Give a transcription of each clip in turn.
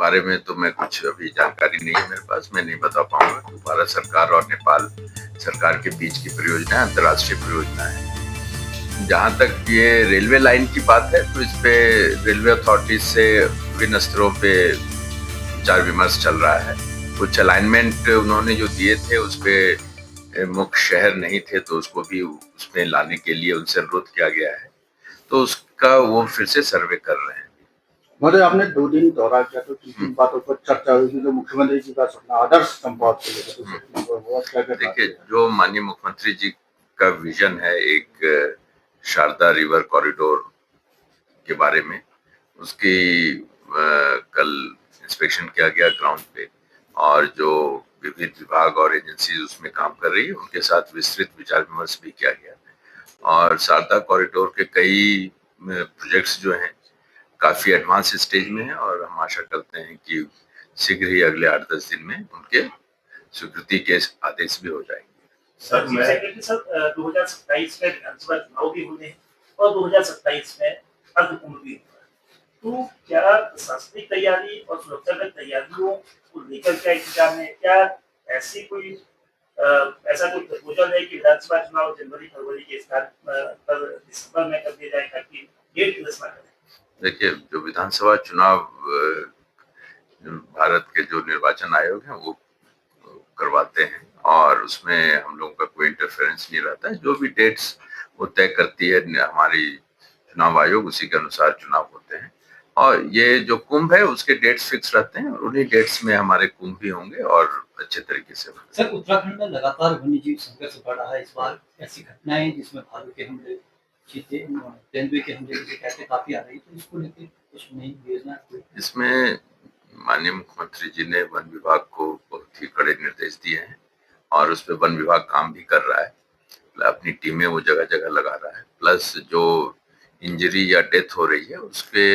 बारे में तो मैं कुछ अभी जानकारी नहीं है मेरे पास, मैं नहीं बता पाऊंगा। तो भारत सरकार और नेपाल सरकार के बीच की परियोजना अंतर्राष्ट्रीय परियोजना है। जहां तक ये रेलवे लाइन की बात है तो इस पे रेलवे अथॉरिटीज से विभिन्न स्तरों पे विचार विमर्श चल रहा है। कुछ अलाइनमेंट उन्होंने जो दिए थे उस पे मुख्य शहर नहीं थे तो उसको भी उसमें लाने के लिए उनसे अनुरोध किया गया है, तो उसका वो फिर से सर्वे कर रहे हैं। मतलब आपने 2 दिन दौरा किया तो किन बातों पर चर्चा हुई थी? जो मुख्यमंत्री जी का सपना आदर्श संवाद को लेकर देखिए, जो माननीय मुख्यमंत्री जी का विजन है एक शारदा रिवर कॉरिडोर के बारे में, उसकी कल इंस्पेक्शन किया गया ग्राउंड पे, और जो विभिन्न विभाग और एजेंसी उसमें काम कर रही है उनके साथ विस्तृत विचार विमर्श भी किया गया। और शारदा कॉरिडोर के कई प्रोजेक्ट्स जो हैं काफी एडवांस स्टेज में है, और हम आशा करते हैं कि शीघ्र ही अगले 8-10 दिन में उनके स्वीकृति के आदेश भी हो जाएंगे। सर, 2027 में विधानसभा चुनाव भी होने हैं और 2027 में अर्धकुंभ भी होगा, तो क्या प्रशासनिक तैयारी और सुरक्षागत तैयारियों को लेकर क्या इंतजाम है? क्या ऐसा कोई प्रपोजल है कि विधानसभा चुनाव जनवरी-फरवरी के स्थान पर दिसंबर में कर दिया जाए ताकि डेट मिस ना करें? देखिए, जो विधानसभा चुनाव भारत के जो निर्वाचन आयोग है वो करवाते हैं, और उसमें हम लोगों का कोई इंटरफेरेंस नहीं रहता है। जो भी डेट्स वो तय करती है हमारी चुनाव आयोग, उसी के अनुसार चुनाव होते हैं। और ये जो कुंभ है उसके डेट्स फिक्स रहते हैं, और उन्हीं डेट्स में हमारे कुंभ भी होंगे और अच्छे तरीके से होंगे। सर, उत्तराखंड में लगातार वन्यजीव संघर्ष बढ़ रहा है। इस बार ऐसी घटनाएं जिसमें भालू के हमले, चीते, तेंदुए के हमले जैसे कहते काफी आ रही, तो इसको लेकर कुछ नई योजना? इसमें माननीय मुख्यमंत्री जी ने वन विभाग को बहुत ही कड़े निर्देश दिए हैं, और उस पर वन विभाग काम भी कर रहा है, अपनी टीमें वो जगह जगह लगा रहा है। प्लस जो इंजरी या डेथ हो रही है उसके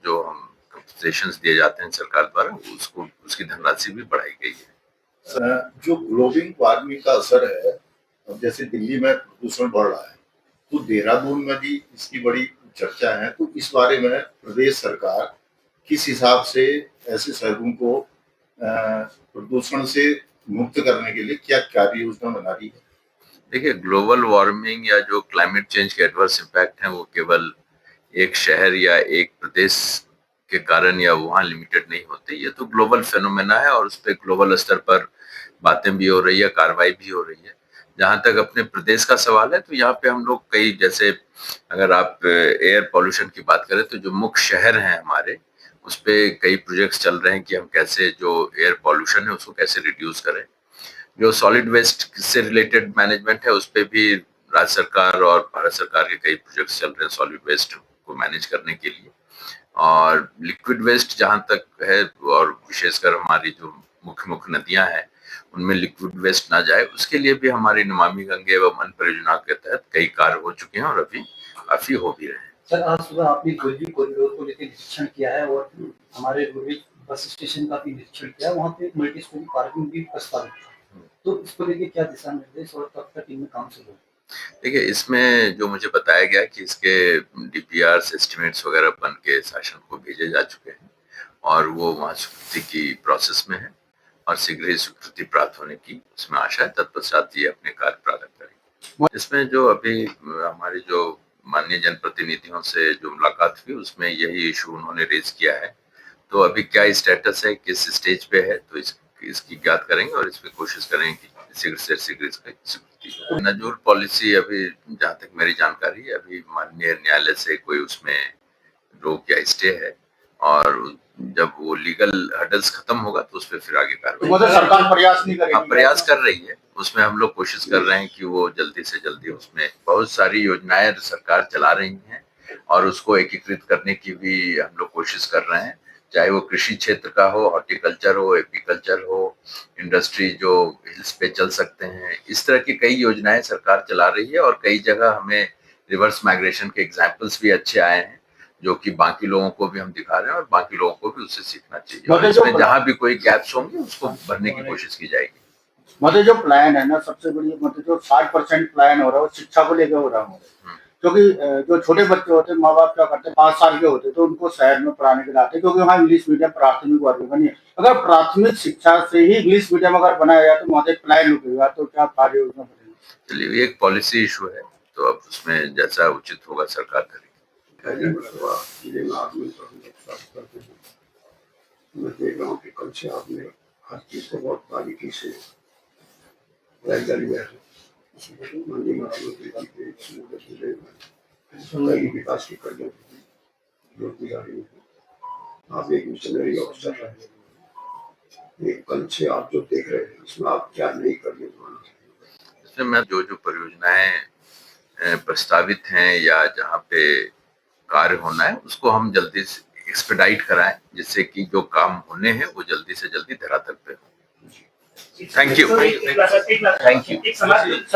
जो हम कंपनसेशंस दिए जाते हैं सरकार द्वारा, उसको उसकी धनराशि भी बढ़ाई गई है। जो ग्लोबल वार्मिंग का असर है, अब जैसे दिल्ली में प्रदूषण बढ़ रहा है तो देहरादून में भी इसकी बड़ी चर्चा है, तो इस बारे में प्रदेश सरकार किस हिसाब से ऐसे शहरों को प्रदूषण से मुक्त करने के लिए क्या कार्य योजना बना रही है? देखिए, ग्लोबल वार्मिंग या जो क्लाइमेट चेंज के एडवर्स इम्पैक्ट हैं वो केवल एक शहर या एक प्रदेश के कारण या वहाँ लिमिटेड नहीं होते। ये तो ग्लोबल फेनोमेना है, और उस पर ग्लोबल स्तर पर बातें भी हो रही है, कार्रवाई भी हो रही है। जहाँ तक अपने प्रदेश का सवाल है तो यहाँ पे हम लोग कई, जैसे अगर आप एयर पॉल्यूशन की बात करें तो जो मुख्य शहर हैं हमारे, उस पे कई प्रोजेक्ट्स चल रहे हैं कि हम कैसे जो एयर पॉल्यूशन है उसको कैसे रिड्यूस करें। जो सॉलिड वेस्ट से रिलेटेड मैनेजमेंट है उस पे भी राज्य सरकार और भारत सरकार के कई प्रोजेक्ट्स चल रहे हैं सॉलिड वेस्ट को मैनेज करने के लिए। और लिक्विड वेस्ट जहां तक है, और विशेषकर हमारी जो मुख्य मुख्य नदियां हैं उनमें लिक्विड वेस्ट ना जाए, उसके लिए भी हमारी नमामि गंगे एवं वन परियोजना के तहत कई कार्य हो चुके हैं और अभी काफी हो भी रहे हैं। सर, आज सुबह आपने गोलजी कॉरिडोर को लेकर निरीक्षण किया है और हमारे रोडवेज बस स्टेशन का भी निरीक्षण किया, वहाँ पे मल्टी स्टोरी पार्किंग भी प्रस्तावित था, तो इसको लेकर क्या दिशा निर्देश और कब तक इनमें काम शुरू होगा? देखिए, इसमें जो मुझे बताया गया कि इसके डीपीआर एस्टिमेट्स वगैरह बन के शासन को भेजे जा चुके हैं, और वो वहाँ स्वीकृति की प्रोसेस में है, और शीघ्र ही स्वीकृति प्राप्त होने की उसमें आशा है। तत्पश्चात ये अपने कार्य प्रारंभ करेंगे। इसमें जो अभी हमारी जो माननीय जनप्रतिनिधियों से जो मुलाकात हुई उसमें यही इशू उन्होंने रेज किया है। तो अभी क्या स्टेटस है, किस स्टेज पे है, तो इसकी ज्ञात करेंगे और इसमें कोशिश करेंगे कि शीघ्र से शीघ्र इसका स्वीकृति। नजूल पॉलिसी अभी जहाँ तक मेरी जानकारी है अभी माननीय न्यायालय से कोई उसमें रोक या स्टे है, और जब वो लीगल हर्डल्स खत्म होगा तो उस पर फिर आगे कार्रवाई। तो सरकार प्रयास नहीं करेगी? प्रयास कर रही है, उसमें हम लोग कोशिश कर रहे हैं कि वो जल्दी से जल्दी, उसमें बहुत सारी योजनाएं सरकार चला रही हैं और उसको एकीकृत करने की भी हम लोग कोशिश कर रहे हैं, चाहे वो कृषि क्षेत्र का हो, हॉर्टिकल्चर हो, एपीकल्चर हो, इंडस्ट्री जो हिल्स पे चल सकते हैं, इस तरह की कई योजनाएं सरकार चला रही है। और कई जगह हमें रिवर्स माइग्रेशन के एग्जाम्पल्स भी अच्छे आए हैं जो कि बाकी लोगों को भी हम दिखा रहे हैं, और बाकी लोगों को भी उससे सीखना चाहिए, और इसमें जहाँ भी कोई गैप्स होंगे उसको भरने की कोशिश की जाएगी। मतलब जो प्लान है ना, सबसे बड़ी मतलब जो 60% प्लान हो रहा है वो शिक्षा को लेकर हो रहा है, क्योंकि जो छोटे बच्चे होते हैं, माँ बाप क्या करते हैं, 5 साल के होते हैं तो उनको शहर में पढ़ाने के लिए आते हैं, क्योंकि वहाँ इंग्लिश मीडियम प्राथमिक वर्ग में नहीं है। अगर प्राथमिक शिक्षा से ही इंग्लिश मीडियम अगर बनाया जाए तो वहाँ से पलायन रुकेगा, तो क्या कार्य योजना बनेगी? चलिए, ये एक पॉलिसी इशू है, तो अब उसमें जैसा उचित होगा सरकार करेगी। जिले में आदमी करते हैं, मैं देख रहा हूँ कि कल से आपने हर चीज को बहुत बारीकी से मंडी में कई विकास की कार्यों जो की जा रही है। आप एक मिशनरी ऑफिसर रहे, एक कल से आप जो देख रहे हैं इसमें आप क्या नहीं करने वाले हैं? इसमें मैं जो परियोजनाएं प्रस्तावित हैं या जहाँ पे कार्य होना है उसको हम जल्दी से एक्सपेडाइट कराएं, जिससे कि जो काम होने हैं वो जल्दी से जल्दी धरातल पे हो। Thank you. एक लाख थैंक यू। एक समाज